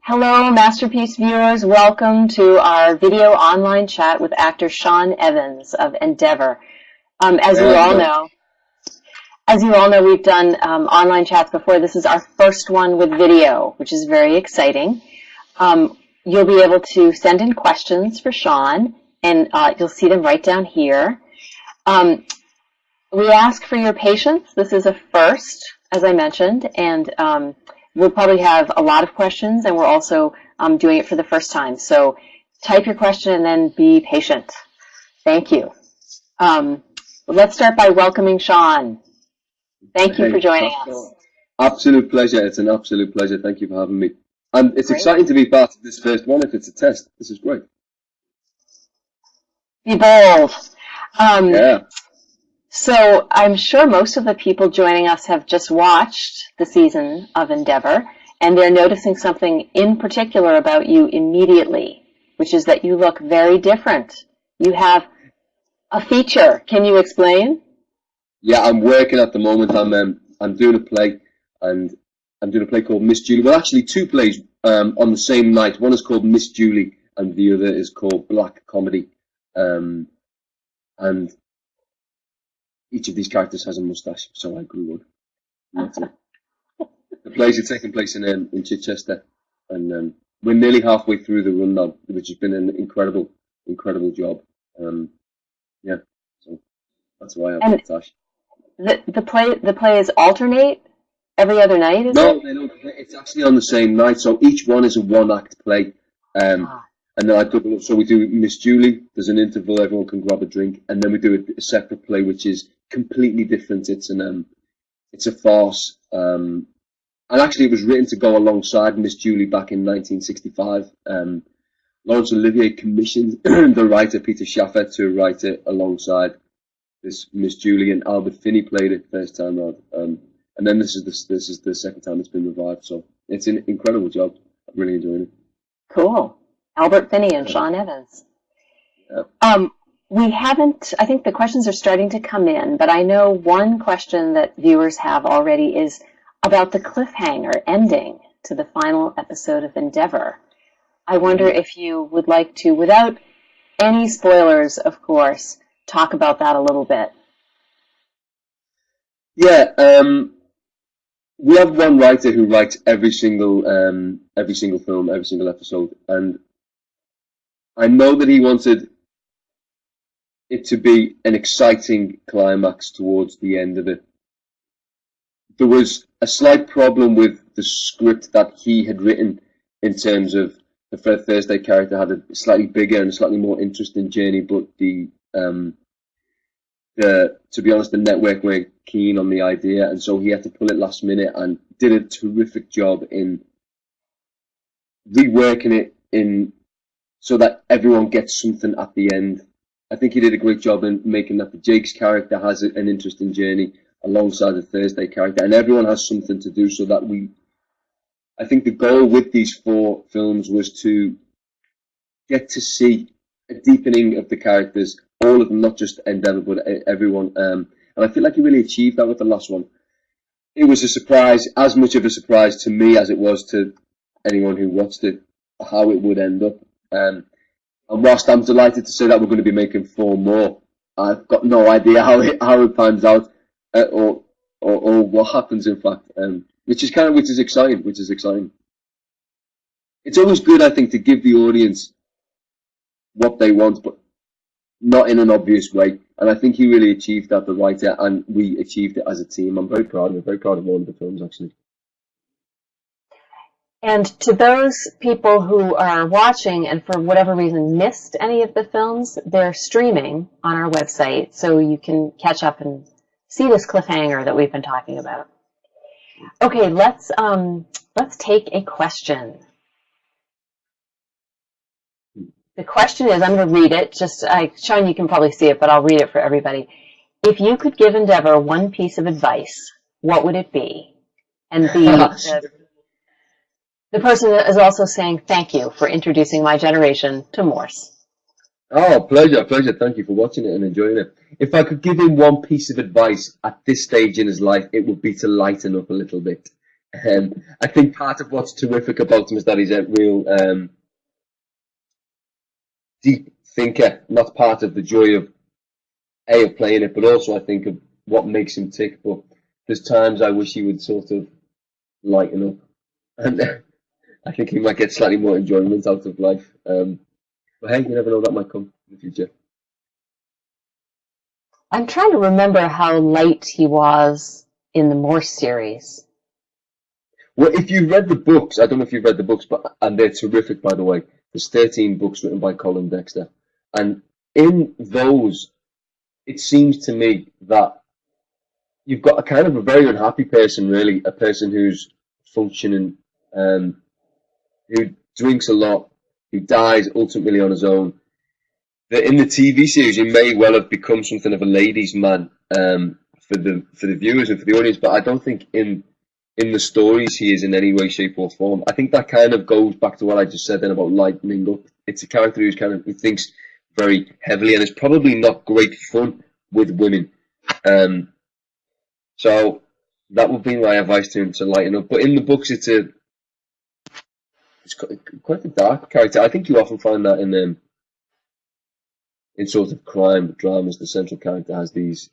Hello, Masterpiece viewers. Welcome to our video online chat with actor Shaun Evans of Endeavor. As you all know, we've done online chats before. This is our first one with video, which is very exciting. You'll be able to send in questions for Shaun, and you'll see them right down here. We ask for your patience. This is a first, as I mentioned, and we'll probably have a lot of questions, and we're also doing it for the first time. So type your question and then be patient. Thank you. Let's start by welcoming Shaun. Thank you for joining us. Absolute pleasure. It's an absolute pleasure. Thank you for having me. And it's exciting to be part of this first one. If it's a test, this is great. Be bold. Yeah. So I'm sure most of the people joining us have just watched the season of Endeavor, and they're noticing something in particular about you immediately, which is that you look very different. You have a feature. Can you explain? Yeah, I'm working at the moment. I'm doing a play, and I'm doing a play called Miss Julie. Well, actually, two plays on the same night. One is called Miss Julie, and the other is called Black Comedy. And each of these characters has a moustache, so I grew one. The plays are taking place in Chichester, and we're nearly halfway through the run now, which has been an incredible job. Yeah, so that's why I have a moustache. The plays alternate every other night, is it? No, they don't. It's actually on the same night, so each one is a one-act play. And then I double up. So we do Miss Julie. There's an interval. Everyone can grab a drink, and then we do a separate play, which is completely different. It's a farce. And actually, it was written to go alongside Miss Julie back in 1965. Laurence Olivier commissioned the writer Peter Schaffer to write it alongside this Miss Julie, and Albert Finney played it first time out. And then this is the second time it's been revived. So it's an incredible job. I'm really enjoying it. Cool. Albert Finney and Shaun Evans. Yeah. We haven't, I think the questions are starting to come in, but I know one question that viewers have already is about the cliffhanger ending to the final episode of Endeavor. I wonder if you would like to, without any spoilers, of course, talk about that a little bit. Yeah, we have one writer who writes every single film, every single episode, and I know that he wanted it to be an exciting climax towards the end of it. There was a slight problem with the script that he had written in terms of the Fred Thursday character had a slightly bigger and slightly more interesting journey, but to be honest, the network weren't keen on the idea, and so he had to pull it last minute and did a terrific job in reworking it in so that everyone gets something at the end. I think he did a great job in making that the Jake's character has an interesting journey alongside the Thursday character, and everyone has something to do so that I think the goal with these 4 films was to get to see a deepening of the characters, all of them, not just Endeavor, but everyone. And I feel like he really achieved that with the last one. It was a surprise, as much of a surprise to me as it was to anyone who watched it, how it would end up. And whilst I'm delighted to say that we're going to be making 4 more, I've got no idea how it pans out, or what happens. In fact, which is exciting. It's always good, I think, to give the audience what they want, but not in an obvious way. And I think he really achieved that, the writer, and we achieved it as a team. I'm very proud of it. Very proud of all of the films, actually. And to those people who are watching and for whatever reason missed any of the films, they're streaming on our website, so you can catch up and see this cliffhanger that we've been talking about. Okay, let's take a question. The question is, I'm going to read it. Shaun, you can probably see it, but I'll read it for everybody. If you could give Endeavor one piece of advice, what would it be? And the person is also saying thank you for introducing my generation to Morse. Oh, pleasure. Thank you for watching it and enjoying it. If I could give him one piece of advice at this stage in his life, it would be to lighten up a little bit. I think part of what's terrific about him is that he's a real deep thinker. And that's part of the joy of playing it, but also I think of what makes him tick. But there's times I wish he would sort of lighten up, and I think he might get slightly more enjoyment out of life. But hey, you never know, that might come in the future. I'm trying to remember how light he was in the Morse series. Well, if you've read the books, I don't know if you've read the books, and they're terrific, by the way. There's 13 books written by Colin Dexter, and in those, it seems to me that you've got a kind of a very unhappy person, really, a person who's functioning, who drinks a lot, who dies ultimately on his own. That in the TV series, he may well have become something of a ladies' man for the viewers and for the audience, but I don't think in the stories he is in any way, shape, or form. I think that kind of goes back to what I just said then about lightening up. It's a character who thinks very heavily, and it's probably not great fun with women. So that would be my advice to him, to lighten up. But in the books, it's quite a dark character. I think you often find that in sort of crime dramas, the central character is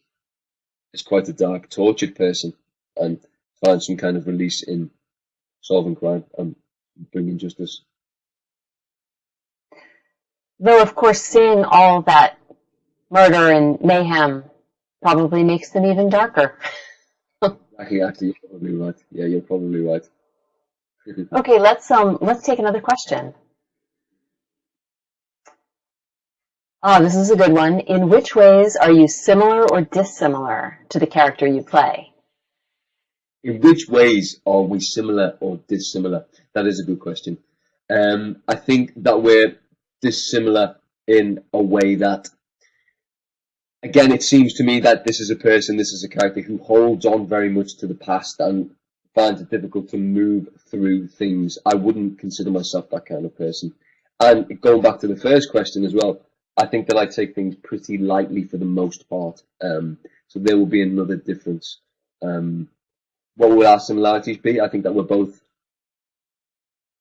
quite a dark, tortured person, and finds some kind of release in solving crime and bringing justice. Though, of course, seeing all that murder and mayhem probably makes them even darker. Actually, you're probably right. Yeah, you're probably right. Okay, let's take another question. This is a good one. In which ways are you similar or dissimilar to the character you play? In which ways are we similar or dissimilar? That is a good question. I think that we're dissimilar in a way that, again, it seems to me that this is a character who holds on very much to the past and finds it difficult to move through things. I wouldn't consider myself that kind of person. And going back to the first question as well, I think that I take things pretty lightly for the most part. So there will be another difference. What will our similarities be? I think that we're both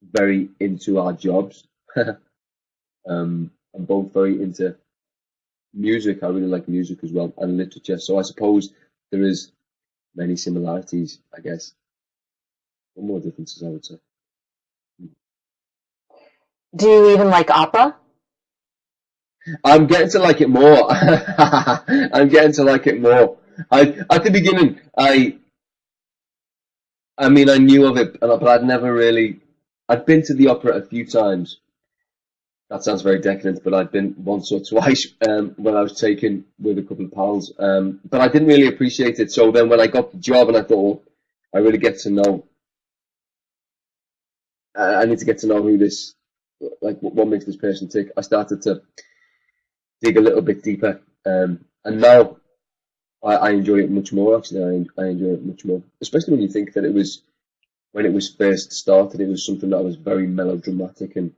very into our jobs. I'm both very into music. I really like music as well, and literature. So I suppose there is many similarities, I guess. But more differences, I would say. Do you even like opera? I'm getting to like it more. I'm getting to like it more. At the beginning, I mean, I knew of it, but I'd never really. I'd been to the opera a few times. That sounds very decadent, but I'd been once or twice when I was taken with a couple of pals. But I didn't really appreciate it. So then when I got the job and I thought, well, I really get to know. I need to get to know who this, like, what makes this person tick. I started to dig a little bit deeper, and now I enjoy it much more. Actually, I enjoy it much more, especially when you think that when it was first started, it was something that was very melodramatic and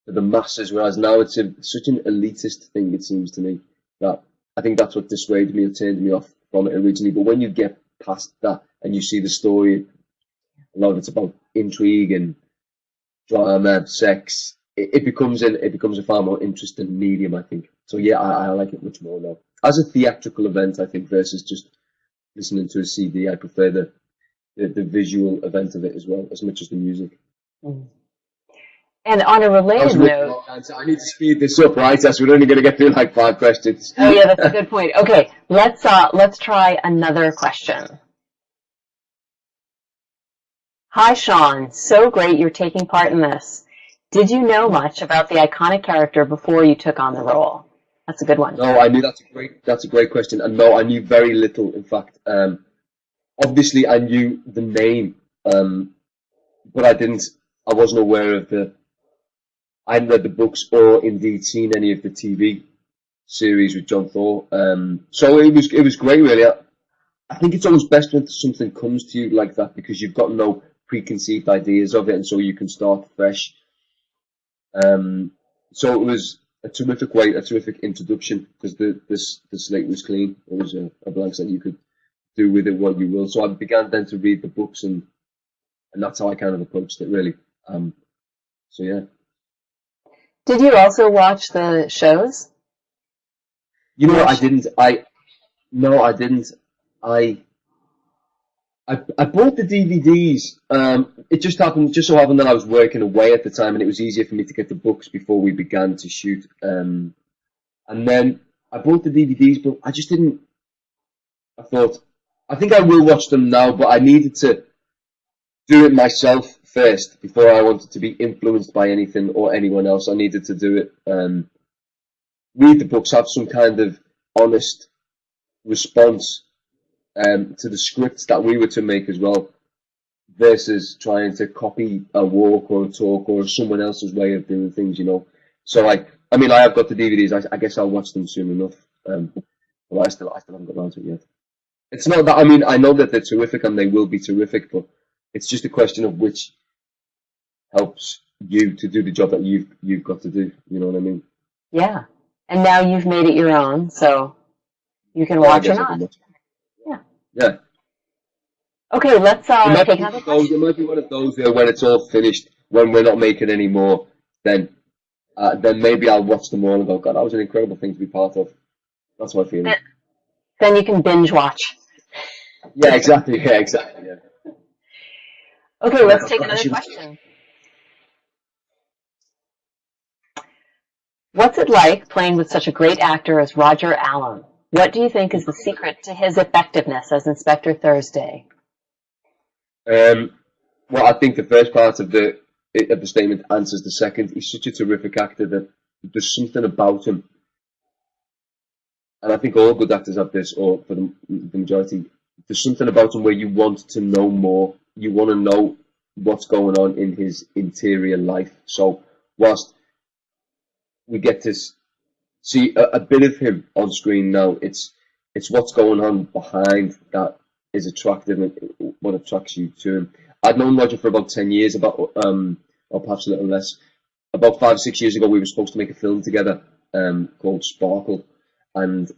for the masses, whereas now it's such an elitist thing. It seems to me that I think that's what dissuaded me or turned me off from it originally. But when you get past that and you see the story, a lot of it's about intrigue and drama, sex. It becomes a far more interesting medium, I think. So yeah, I like it much more now. As a theatrical event, I think, versus just listening to a CD, I prefer the visual event of it as well, as much as the music. Mm. And on a related note, I need to speed this up, right? As we're only going to get through like 5 questions. Oh yeah, that's a good point. Okay, let's try another question. Hi, Shaun. So great you're taking part in this. Did you know much about the iconic character before you took on the role? That's a good one. No, I knew that's a great question. And no, I knew very little, in fact. Obviously I knew the name, but I wasn't aware of I hadn't read the books or indeed seen any of the TV series with John Thor. So it was great, really. I think it's always best when something comes to you like that because you've got no preconceived ideas of it, and so you can start fresh. So it was a terrific introduction because the slate was clean. It was a blank slate. You could do with it what you will. So I began then to read the books, and that's how I kind of approached it, really. So yeah. Did you also watch the shows? You know what? I didn't. No, I didn't. I I bought the DVDs. It just so happened that I was working away at the time, and it was easier for me to get the books before we began to shoot. And then I bought the DVDs, but I just didn't. I thought, I think I will watch them now, but I needed to do it myself first before I wanted to be influenced by anything or anyone else. I needed to do it. Read the books, have some kind of honest response to the scripts that we were to make as well, versus trying to copy a walk or a talk or someone else's way of doing things, you know. So I mean, I have got the DVDs. I guess I'll watch them soon enough. But I still haven't got around to it yet. It's not that, I mean, I know that they're terrific and they will be terrific, but it's just a question of which helps you to do the job that you've got to do. You know what I mean? Yeah. And now you've made it your own, so you can watch or not. Yeah. Yeah. Okay, let's take another question. It might be one of those where when it's all finished, when we're not making any more, then maybe I'll watch them all and go, God, that was an incredible thing to be part of. That's my feeling. Then you can binge watch. Yeah, exactly. Yeah, exactly. Yeah. Okay, let's take another question. What's it like playing with such a great actor as Roger Allam? What do you think is the secret to his effectiveness as Inspector Thursday? Well, I think the first part of the statement answers the second. He's such a terrific actor that there's something about him, and I think all good actors have this, or for the majority, there's something about him where you want to know more. You want to know what's going on in his interior life. So whilst we get to see a bit of him on screen now, it's what's going on behind that is attractive and what attracts you to him. I'd known Roger for about 10 years, or perhaps a little less. About 5 or 6 years ago, we were supposed to make a film together called Sparkle, and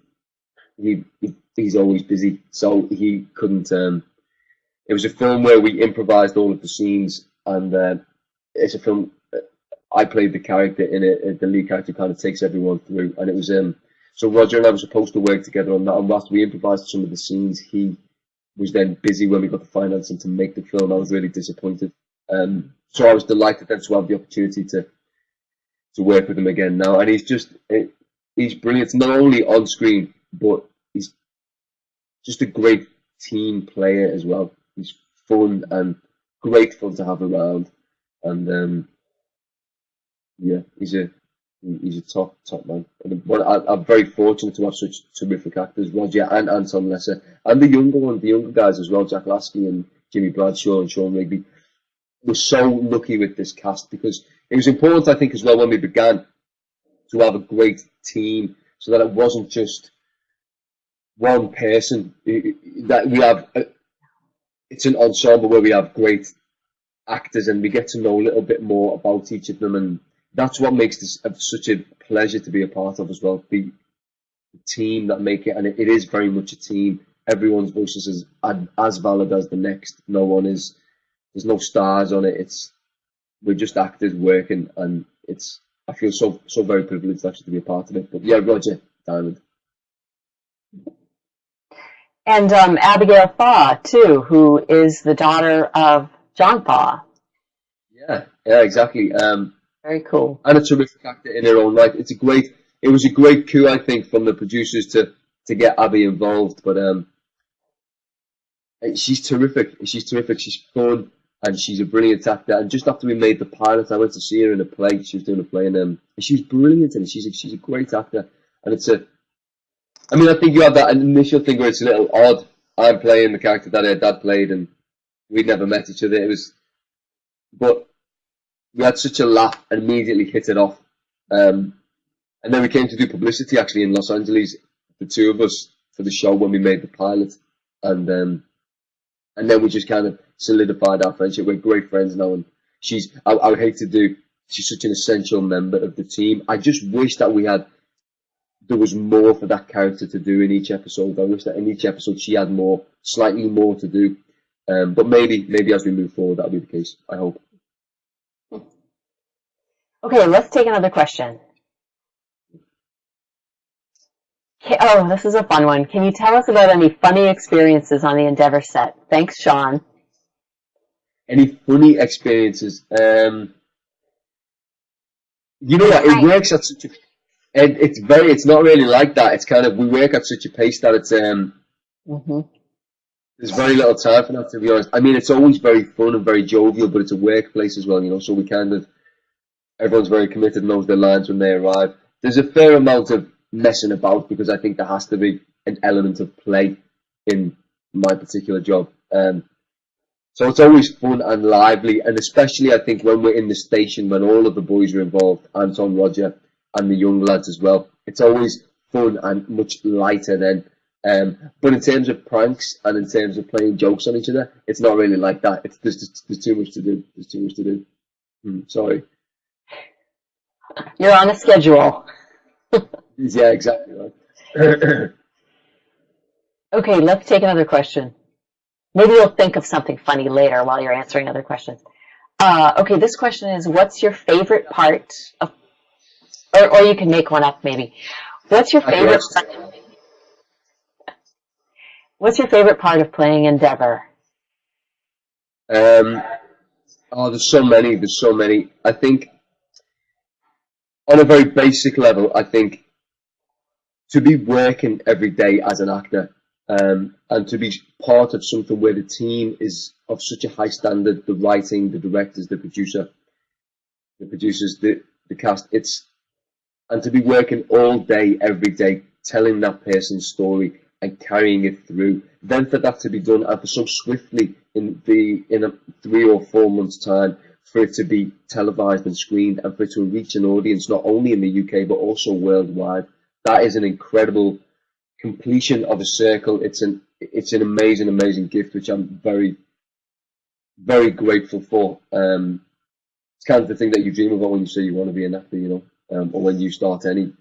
he's always busy, so he couldn't. It was a film where we improvised all of the scenes, and it's a film. I played the character in it. The lead character kind of takes everyone through, and it was so Roger and I were supposed to work together on that. And whilst we improvised some of the scenes, he was then busy when we got the financing to make the film. I was really disappointed. So I was delighted then to have the opportunity to work with him again now, and he's brilliant, not only on screen, but he's just a great team player as well. He's fun and great fun to have around, and yeah, he's a top man. And I'm very fortunate to have such terrific actors, Roger and Anton Lesser, and the younger guys as well, Jack Lasky and Jimmy Bradshaw and Shaun Rigby. We're so lucky with this cast, because it was important, I think, as well when we began, to have a great team, so that it wasn't just one person. That we have, it's an ensemble where we have great actors, and we get to know a little bit more about each of them, and that's what makes this such a pleasure to be a part of as well. The team that make it, and it is very much a team. Everyone's voice is as valid as the next. No one is. There's no stars on it. We're just actors working, and I feel so very privileged actually to be a part of it. But yeah, Roger Diamond. And Abigail Thaw too, who is the daughter of John Thaw. Yeah, exactly. Very cool. And a terrific actor in her own right. It was a great coup, I think, from the producers to get Abby involved. But she's terrific. She's terrific. She's fun, and she's a brilliant actor. And just after we made the pilot, I went to see her in a play. She was doing a play, and she was brilliant, and she's a great actor. And I mean, I think you have that initial thing where it's a little odd. I'm playing the character that her dad played, and we'd never met each other. But we had such a laugh and immediately hit it off. And then we came to do publicity actually in Los Angeles, the two of us, for the show when we made the pilot. And then we just kind of solidified our friendship. We're great friends now, and she's such an essential member of the team. I just wish that we had there was more for that character to do in each episode. I wish that in each episode she had slightly more to do. But maybe as we move forward, that'll be the case. I hope. Okay, let's take another question. Oh, this is a fun one. Can you tell us about any funny experiences on the Endeavour set? Thanks, Shaun. Any funny experiences? You know what? It works at such a, and it's not really like that. It's kind of, we work at such a pace that it's there's very little time for that, to be honest. I mean, it's always very fun and very jovial, but it's a workplace as well, you know. So we kind of, everyone's very committed and knows their lines when they arrive. There's a fair amount of messing about because I think there has to be an element of play in my particular job. So it's always fun and lively, and especially I think when we're in the station, when all of the boys are involved, Anton, Roger, and the young lads as well, it's always fun and much lighter then. But in terms of pranks and in terms of playing jokes on each other, it's not really like that. There's too much to do. There's too much to do. Sorry. You're on a schedule. Yeah, exactly right. Okay, let's take another question. Maybe you'll think of something funny later while you're answering other questions. Okay, this question is, what's your favorite part of, or you can make one up maybe. What's your favorite part of playing Endeavour? There's so many. There's so many. I think on a very basic level, I think to be working every day as an actor, and to be part of something where the team is of such a high standard, the writing, the directors, the producers, the cast, and to be working all day, every day, telling that person's story and carrying it through, then for that to be done and for so swiftly in a 3 or 4 months' time, for it to be televised and screened and for it to reach an audience not only in the UK but also worldwide, that is an incredible completion of a circle. It's an amazing gift, which I'm very, very grateful for. It's kind of the thing that you dream about when you say you want to be an actor, you know, or when you start any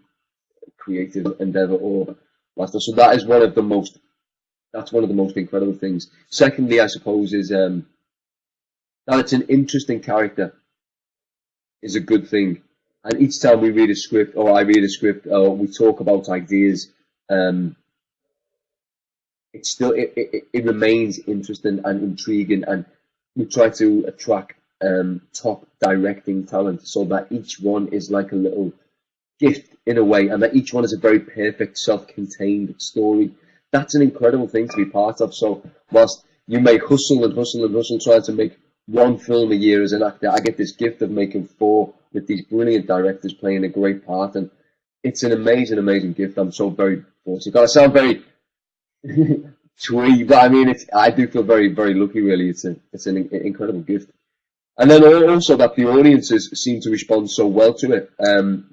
creative endeavor or master. So that is one of the most incredible things. Secondly, I suppose, is that it's an interesting character is a good thing. And each time we read a script, or I read a script, or we talk about ideas, it remains interesting and intriguing, and we try to attract top directing talent so that each one is like a little gift in a way, and that each one is a very perfect self-contained story. That's an incredible thing to be part of. So whilst you may hustle and hustle and hustle trying to make one film a year as an actor, I get this gift of making 4 with these brilliant directors playing a great part, and it's an amazing gift. I'm so very fortunate. I sound very twee, but I mean, I do feel very, very lucky. Really, it's an incredible gift. And then also that the audiences seem to respond so well to it,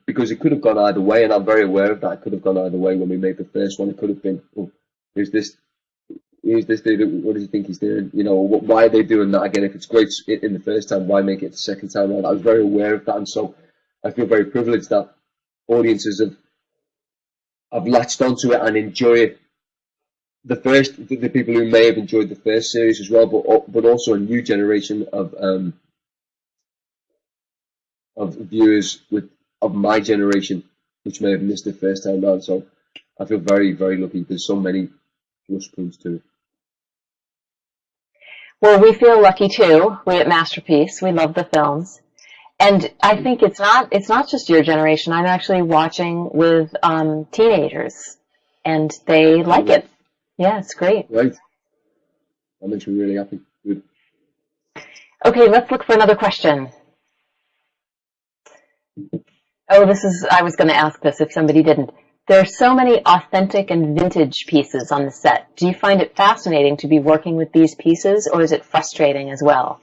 because it could have gone either way, and I'm very aware of that. It could have gone either way when we made the first one. It could have been, oh, who's this dude? What does he think he's doing? You know, why are they doing that again? If it's great in the first time, why make it the second time around? I was very aware of that, and so I feel very privileged that audiences have latched onto it and enjoy it. The people who may have enjoyed the first series as well, but also a new generation of viewers of my generation, which may have missed it first time round. So I feel very, very lucky. There's so many plus points to it. Well, we feel lucky too. We at Masterpiece, we love the films, and I think it's not just your generation. I'm actually watching with teenagers, and they like it. Yeah, it's great. Right. That makes me really happy. Good. Okay, let's look for another question. Oh, I was going to ask this if somebody didn't. There are so many authentic and vintage pieces on the set. Do you find it fascinating to be working with these pieces, or is it frustrating as well?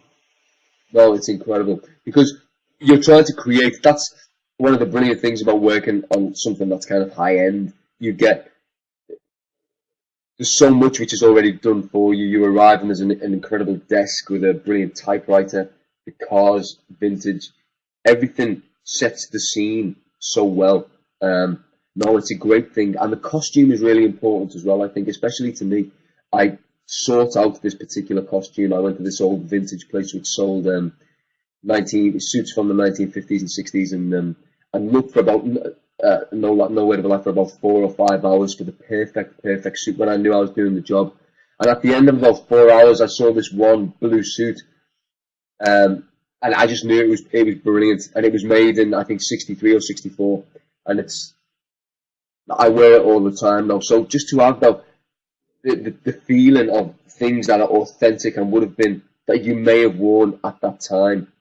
No, it's incredible, because you're trying to create, that's one of the brilliant things about working on something that's kind of high end. There's so much which is already done for you. You arrive and there's an incredible desk with a brilliant typewriter, the cars, vintage, everything sets the scene so well. No, it's a great thing, and the costume is really important as well. I think, especially to me, I sought out this particular costume. I went to this old vintage place which sold 19 suits from the 1950s and 60s, and looked for about no word of a lie for about 4 or 5 hours for the perfect suit when I knew I was doing the job. And at the end of about 4 hours, I saw this one blue suit, and I just knew it was brilliant. And it was made in, I think, 63 or 64, and I wear it all the time now. So just to have the feeling of things that are authentic and would have been that you may have worn at that time.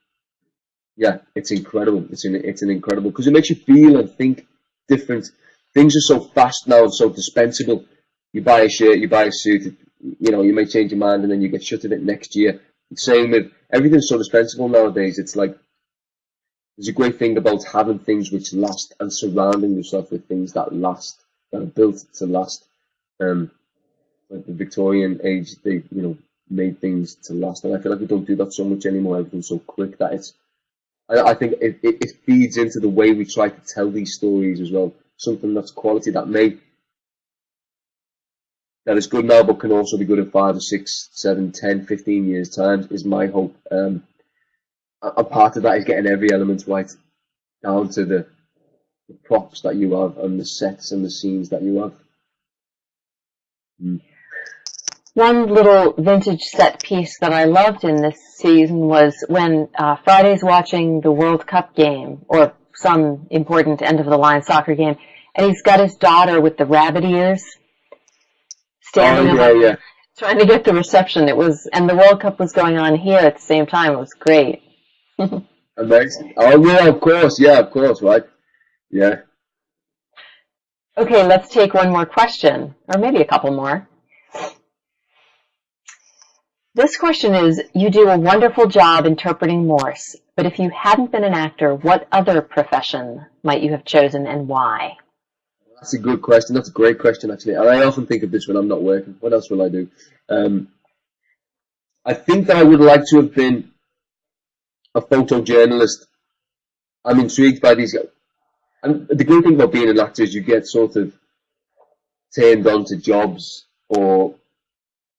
Yeah, it's incredible. It's an incredible, because it makes you feel and think different. Things are so fast now and so dispensable. You buy a shirt, you buy a suit, you may change your mind and then you get shut of it next year. Same with everything's so dispensable nowadays. It's like there's a great thing about having things which last and surrounding yourself with things that last, that are built to last. Like the Victorian age, they made things to last, and I feel like we don't do that so much anymore. Everything's so quick that I think it feeds into the way we try to tell these stories as well. Something that's quality that is good now, but can also be good in 5 or 6, 7, 10, 15 years time is my hope. A part of that is getting every element right, down to the props that you have and the sets and the scenes that you have. One little vintage set piece that I loved in this season was when Friday's watching the World Cup game, or some important end-of-the-line soccer game, and he's got his daughter with the rabbit ears standing up, trying to get the reception. And the World Cup was going on here at the same time. It was great. Amazing. Oh, yeah, of course, right? Yeah. Okay, let's take one more question, or maybe a couple more. This question is, you do a wonderful job interpreting Morse, but if you hadn't been an actor, what other profession might you have chosen and why? That's a good question. That's a great question, actually. And I often think of this when I'm not working. What else will I do? I think that I would like to have been a photojournalist. I'm intrigued by these guys. And the great thing about being an actor is you get sort of turned on to jobs or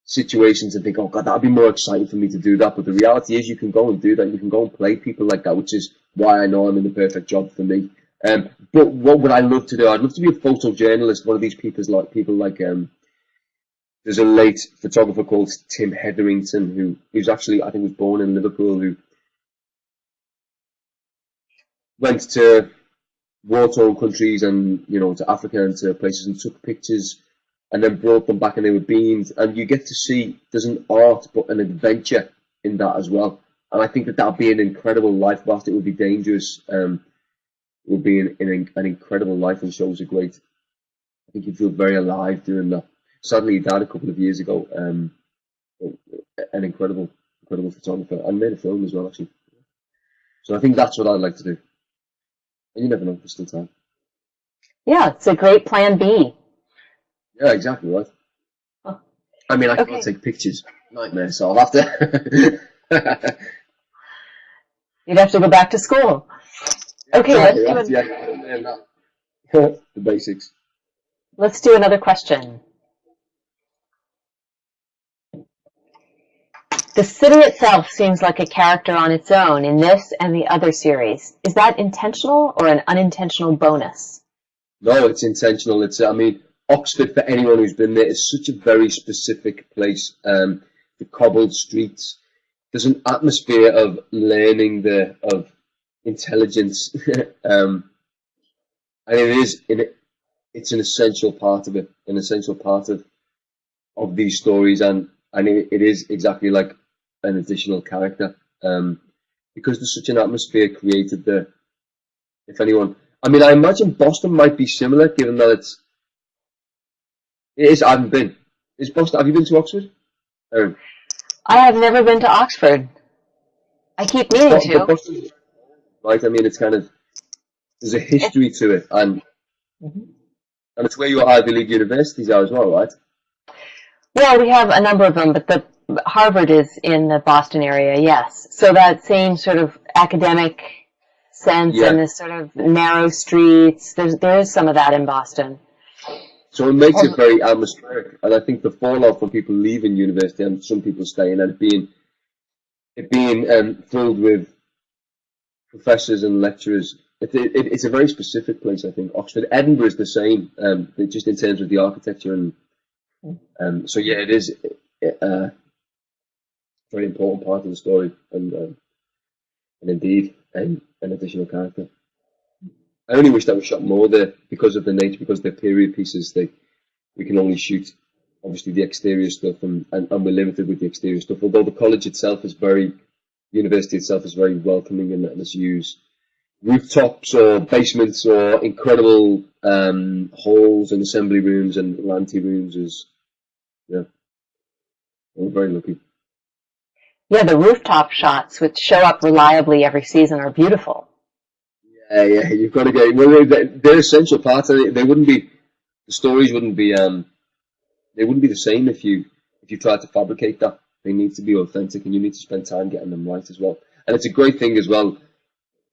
situations and think, oh God, that'd be more exciting for me to do that. But the reality is you can go and do that. You can go and play people like that, which is why I know I'm in the perfect job for me. But what would I love to do? I'd love to be a photojournalist, one of these people like there's a late photographer called Tim Hetherington, who was actually, I think, was born in Liverpool, who went to war-torn countries and, to Africa and to places and took pictures and then brought them back and they were beamed. And you get to see there's an art but an adventure in that as well. And I think that would be an incredible life. Whilst it would be dangerous, it would be an incredible life, and shows are great. I think you'd feel very alive doing that. Sadly, he died a couple of years ago. An incredible photographer, and made a film as well, actually. So I think that's what I'd like to do. And you never know, there's still time. Yeah, it's a great plan B. Yeah, exactly right. Huh. I mean, I can't take pictures. Nightmare, so I'll have to... You'd have to go back to school. Okay, exactly, the basics. Let's do another question. The city itself seems like a character on its own in this and the other series. Is that intentional or an unintentional bonus? No, it's intentional. Oxford, for anyone who's been there, is such a very specific place. The cobbled streets. There's an atmosphere of learning of intelligence, and it's an essential part of it, an essential part of these stories, and it is exactly like an additional character, because there's such an atmosphere created there. If anyone, I imagine Boston might be similar, given that it is. I haven't been. Is Boston? Have you been to Oxford? I have never been to Oxford. I keep meaning to. Boston, right, it's kind of, there's a history to it, and it's where your Ivy League universities are as well, right? Well, we have a number of them, but Harvard is in the Boston area, yes. So that same sort of academic sense and this sort of narrow streets. There is some of that in Boston. So it makes it very atmospheric, and I think the fallout from people leaving university and some people staying, and it being filled with professors and lecturers. It's a very specific place, I think. Oxford, Edinburgh is the same, just in terms of the architecture, and so yeah, it is a very important part of the story, and indeed an additional character. I only wish that we shot more there because of the nature, because they're period pieces. We can only shoot obviously the exterior stuff, and we're limited with the exterior stuff. Although the college itself is university itself is very welcoming and letting us use rooftops or basements or incredible halls and assembly rooms and ante rooms. We're very lucky. Yeah, the rooftop shots, which show up reliably every season, are beautiful. Yeah, you've got to get. Well, they're essential parts. They wouldn't be. The stories wouldn't be. They wouldn't be the same if you tried to fabricate that. They need to be authentic, and you need to spend time getting them right as well. And it's a great thing as well.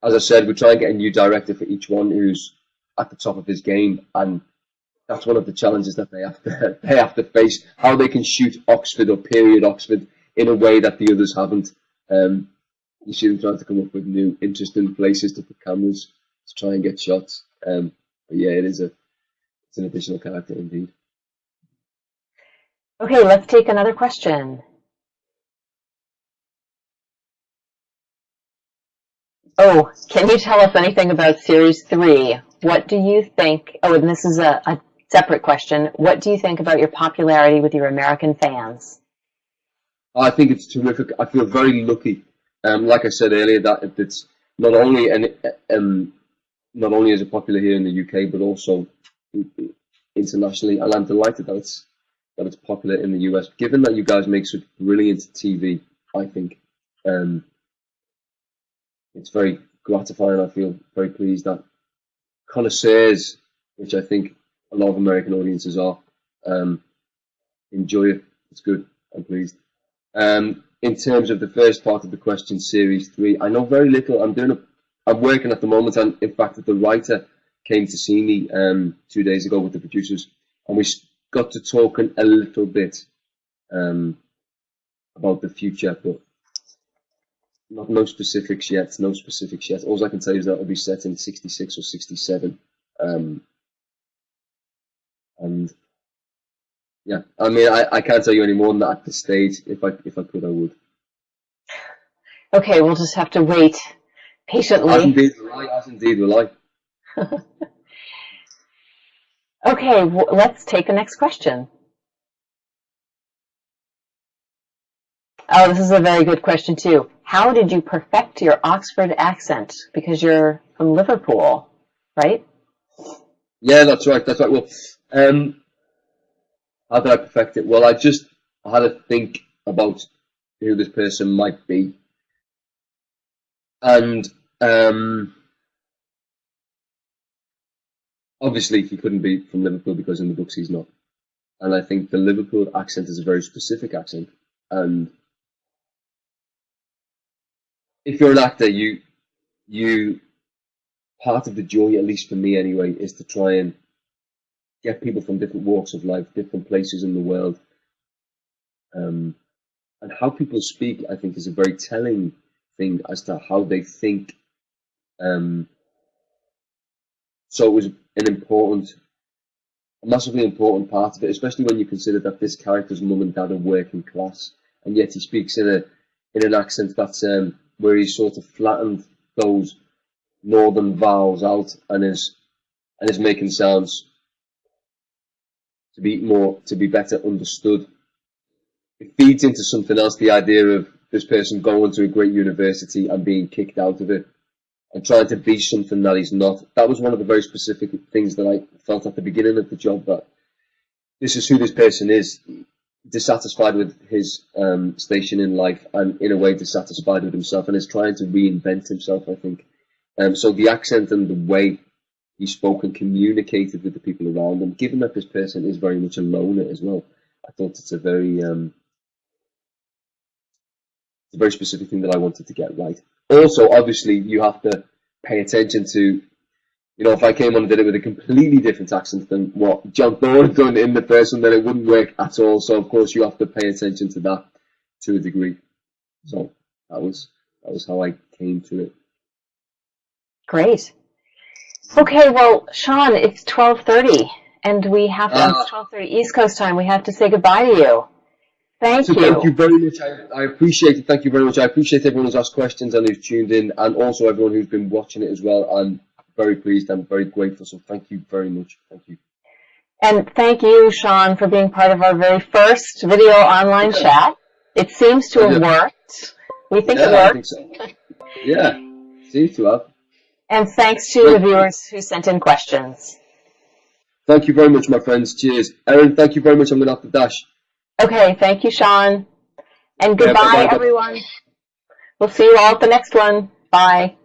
As I said, we try and get a new director for each one who's at the top of his game, and that's one of the challenges that they have to face. How they can shoot Oxford or period Oxford in a way that the others haven't. You see them trying to come up with new, interesting places to put cameras to try and get shots. But yeah, it's an additional character indeed. Okay, let's take another question. Oh, can you tell us anything about Series 3? What do you think? Oh, and this is a separate question. What do you think about your popularity with your American fans? I think it's terrific. I feel very lucky. Like I said earlier, that it's not only is it popular here in the UK, but also internationally, and I'm delighted that it's popular in the US. Given that you guys make such brilliant TV, I think it's very gratifying. I feel very pleased that connoisseurs, which I think a lot of American audiences are, enjoy it. It's good. I'm pleased. In terms of the first part of the question, Series 3, I know very little. I'm working at the moment, and in fact, the writer came to see me 2 days ago with the producers, and we got to talking a little bit about the future, but no specifics yet. All I can tell you is that it'll be set in 66 or 67, and yeah, I mean, I can't tell you any more than that at this stage. If I could, I would. Okay, we'll just have to wait patiently. As indeed will I. Okay, let's take the next question. Oh, this is a very good question too. How did you perfect your Oxford accent? Because you're from Liverpool, right? Yeah, that's right. Well, how did I perfect it? Well, I had to think about who this person might be. And obviously he couldn't be from Liverpool because in the books he's not. And I think the Liverpool accent is a very specific accent. And if you're an actor, you part of the joy, at least for me anyway, is to try and get people from different walks of life, different places in the world. And how people speak, I think, is a very telling thing as to how they think. So it was a massively important part of it, especially when you consider that this character's mum and dad are working class, and yet he speaks in an accent that's where he's sort of flattened those northern vowels out and is making sounds to be better understood. It feeds into something else, the idea of this person going to a great university and being kicked out of it and trying to be something that he's not. That was one of the very specific things that I felt at the beginning of the job, that this is who this person is, dissatisfied with his station in life and in a way dissatisfied with himself, and is trying to reinvent himself, I think. So the accent and the way he spoke and communicated with the people around him, given that this person is very much a loner as well, I thought it's a very specific thing that I wanted to get right. Also, obviously, you have to pay attention to, if I came on and did it with a completely different accent than what John Thorne had done in the first one, then it wouldn't work at all. So of course you have to pay attention to that to a degree. So that was how I came to it. Great. Okay, well, Shaun, it's 12:30, and we have to, it's 12:30 East Coast time. We have to say goodbye to you. Thank you. Thank you very much. I appreciate it. Thank you very much. I appreciate everyone who's asked questions and who's tuned in, and also everyone who's been watching it as well. I'm very pleased. I'm very grateful. So thank you very much. Thank you. And thank you, Shaun, for being part of our very first video online chat. It seems to have worked. We think it worked. I think so. Yeah, seems to have. And thanks to the viewers who sent in questions. Thank you very much, my friends. Cheers. Erin, thank you very much. I'm going to have to dash. Okay, thank you, Shaun. And goodbye, everyone. We'll see you all at the next one. Bye.